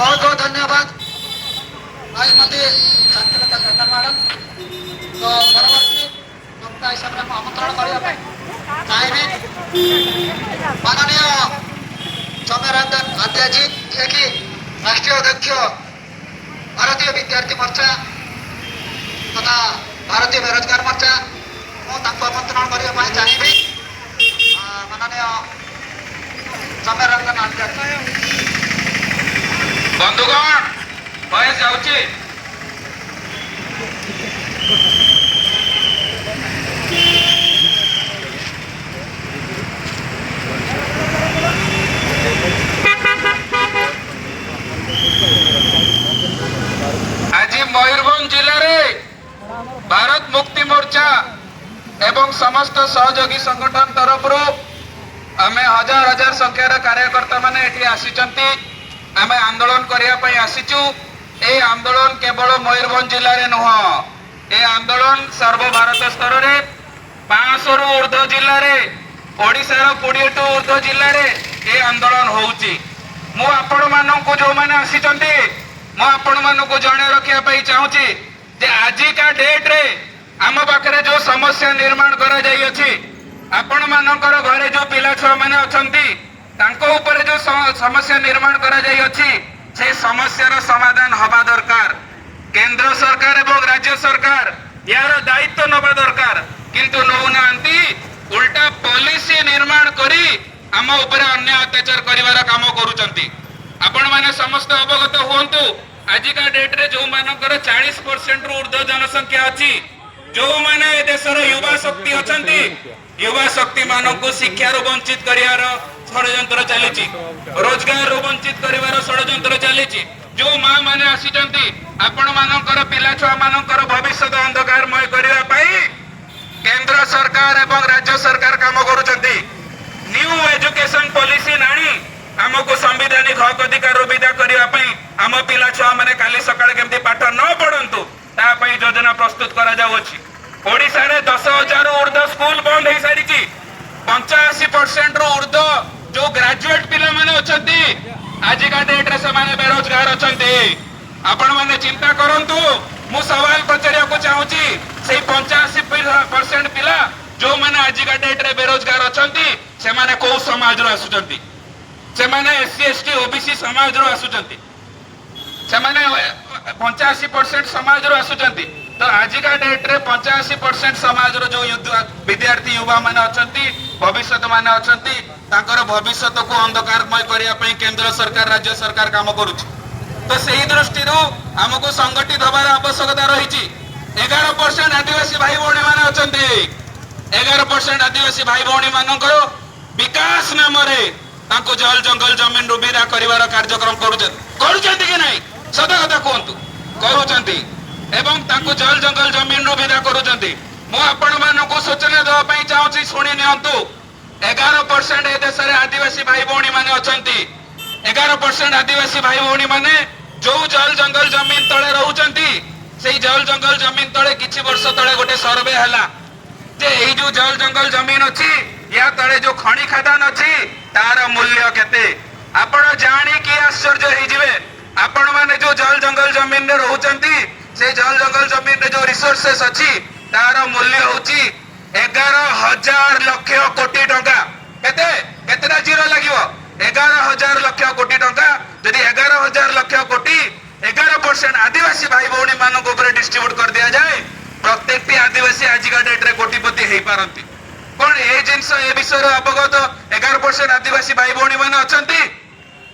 बहुत बहुत धन्यवाद श्रीमती शांतिलता सरकार मैडम। तो परवर्ती वक्ता हिसाब से आमंत्रण करने चाहिए माननीय सौम्यरंजन आद्या जी जे कि राष्ट्रीय अध्यक्ष भारतीय विद्यार्थी मोर्चा तथा भारतीय बेरोजगार मोर्चा मुझे आमंत्रण करने चाहिए माननीय सौम्यरंजन आद्या बंधुगण बयस जाऊँगी आज मयूरभंज जिले में भारत मुक्ति मोर्चा एवं समस्त सहयोगी संगठन तरफ आम हजार हजार संख्यार कार्यकर्ता माने एठी आसीचंती आम आंदोलन करने आसीचु। ए आंदोलन केवल मयूरभंज जिले में नुह ए आंदोलन सर्वभारत स्तर में 500 रु ऊर्ध्व जिले में ओडिशार 20 टू ऊर्ध्व जिले में ए आंदोलन होउची। मु आपण मानकु जो माने आसीचंती मु आपण मानकु जणे रखिया चाहूची जे आजिका डेट रे आम पाखरे जो समस्या निर्माण करा जाई अछि आपण मानकर घरे जो पिला छुआ माने अछंती तांको ऊपर जो समस्या निर्माण करा जाई अछि से समस्यार समाधान हवा दरकार। केंद्र सरकार एवं राज्य सरकार यार दायित्व नबा दरकार किंतु नौनांती उल्टा पॉलिसी निर्माण करी आम ऊपर अन्य अत्याचार करिवार काम करूचंती। आपण माने समस्त अवगत हुंतु आजिका डेट रे जो मानकर 40% रु ऊर्ध्व जनसंख्या अछि जो माने देशर युवा शक्ति अछंती युवा शक्ति मानक शिक्षा वंचित करिवार षड्यंत्र चली रोजगार वंचित करिवार षड्यंत्र चली जो माँ माने आसीचंती आपण मानकर पिला छुआ मानकर भविष्य अंधकारमय करिवा पई केंद्र सरकार एवं राज्य सरकार काम करूचंती। न्यू एजुकेशन पॉलिसी नाणी आमको संवैधानिक हक अधिकार विदा करिवा पई आम पिला छुआ माने काली सकाळे केमती पाठ न पढंतु ता पई योजना प्रस्तुत करा जाउछि। ओडिसा रे 10,000 रु ऊर्ध्व स्कूल बंद हो सारी 85% रु ऊर्ध्व जो ग्रेजुएट पिला माने अछंती आजिका डेट रे से माने बेरोजगार अछंती। आपण माने चिंता करंतु मु सवाल पचरिया को चाहूची से 85% पिला जो माने आजिका डेट रे बेरोजगार अछंती से माने को समाज रो आसुचंती से माने एससी एसटी ओबीसी समाज रो आसुचंती से माने 85% समाज रो आसुचंती। तो आजिका डेट रे 85% समाज रो जो विद्यार्थी युवा माने अछंती भविष्य माने अछंती तांकर भविष्य को अंधकारमय करिया पई केंद्र सरकार राज्य सरकार काम करूची। तो सही दृष्टि आमको संगठित होबार आवश्यकता रही। 11% आदिवासी भाई भौणी माने अछंती 11% आदिवासी भाई भौणी मानकर विकास नाम रे तांको जल जंगल जमीन रुबिरा करिवार कार्यक्रम करूचंती कि नहीं सदा कथा कहंतु करूचंती एवं तांको जल जंगल जमीन रुबिरा करूचंती। मु आपण मानकु सूचना देवा पई चाहूची सुनि नियंतु 11% ए देश रे आदिवासी भाई भौणी माने अछंती 11% आदिवासी भाई भौणी माने जो जल जंगल जमीन तळे रहउचंती सेही जल जंगल जमीन तळे किछि वर्ष तळे गोटे सर्वे हला जे एई जो जल जंगल जमीन अछि या तळे जो खनि खदान अछि तार मूल्य केते आपण जानि कि आश्चर्य होई जिवे। आपण माने जो जल जंगल जमीन रे रहउचंती से जल जंगल जमीन रे जो रिसोर्सेस अछि तार मूल्य होची 11,000 लाख कोटी टंका। केते केतेटा जीरो लागिवो 11,000 लाख कोटी टंका। यदि 11,000 लाख कोटी 11% आदिवासी भाई भौणी मानक ऊपर डिस्ट्रीब्यूट कर दिया जाए प्रत्येक आदिवासी आजिका डेट रे कोटिपति हेई पारंती। कोन ए जिंस ए विषय अवगत 11% आदिवासी भाई भौणी माने अछंती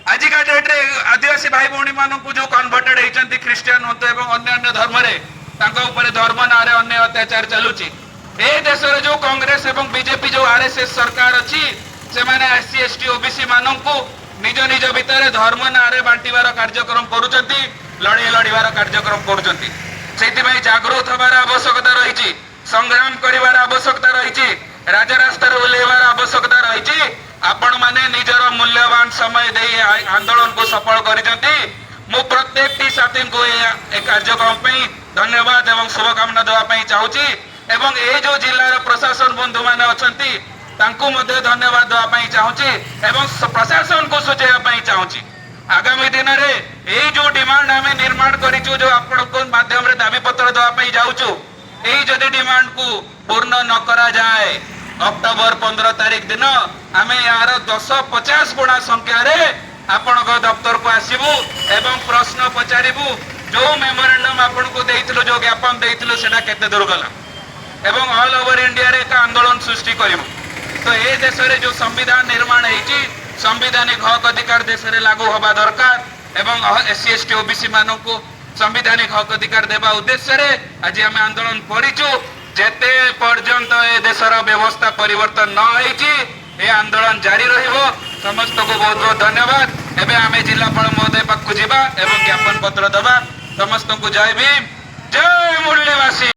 आजिका डेट रे आदिवासी भाई भौणी मानक जो कन्वर्टेड हेचंती ख्रिस्टियन होतो एवं अन्य अन्य धर्म रे तांका ऊपर धर्म नारे अन्य अत्याचार चलुची। ए देश रे जो कांग्रेस एवं बीजेपी जो आरएसएस सरकार अछि से माने एससी एसटी ओबीसी मानक निज निज भितर धर्म नारे बांटीवार कार्यक्रम करूचंती लड़े लड़ीवार कार्यक्रम करूचंती। सेति पई जागृत होबार आवश्यकता रही संग्राम करिवार आवश्यकता रही राजरास्ता रे ओलेवार आवश्यकता रही। आपण माने निजर मूल्यवान समय दे आंदोलन को सफल करिसंती। मु प्रत्येक टी साथी को ए कार्यक्रम पे धन्यवाद एवं शुभकामना देवा पई चाहूची एवं ए जो जिल्लार प्रशासन बंधु माने अछंती तांको मध्ये धन्यवाद देवा पई चाहूची एवं प्रशासन को सूचेवा पई चाहूची। आगामी दिन रे एई जो डिमांड आमे निर्माण करिछु जो आपनको माध्यम रे दाबी पत्र दवा पई जाउछु एई जदि डिमांड को पूर्ण न करा जाए अक्टोबर 15 तारीख दिन आमे यार 10-50 गुणा संख्या रे आपनको दफ्तर को आसीबु एवं प्रश्न पचारिबु जो मेमोरेंडम आपनको देइथिलो जो ज्ञापन देइथिलो सेटा केते दूर गला एवं ऑल ओवर इंडिया रे एक आंदोलन सृष्टि करिबु। तो ए देश रे जो संविधान निर्माण हेची संवैधानिक हक अधिकार देश रे लागू होबा दरकार एवं एससी एसटी ओबीसी माननको संवैधानिक हक अधिकार देबा उद्देश्य रे आज आमे आंदोलन करिछु जेते पर्यंत ए देशर व्यवस्था परिवर्तन न होईची ए आंदोलन जारी रहिबो। समस्त को बहुत बहुत धन्यवाद। एबे आमे जिलापाल महोदय पाखु जिबा एवं ज्ञापन पत्र दबा। समस्त को जय भीम जय मुरलीवासी।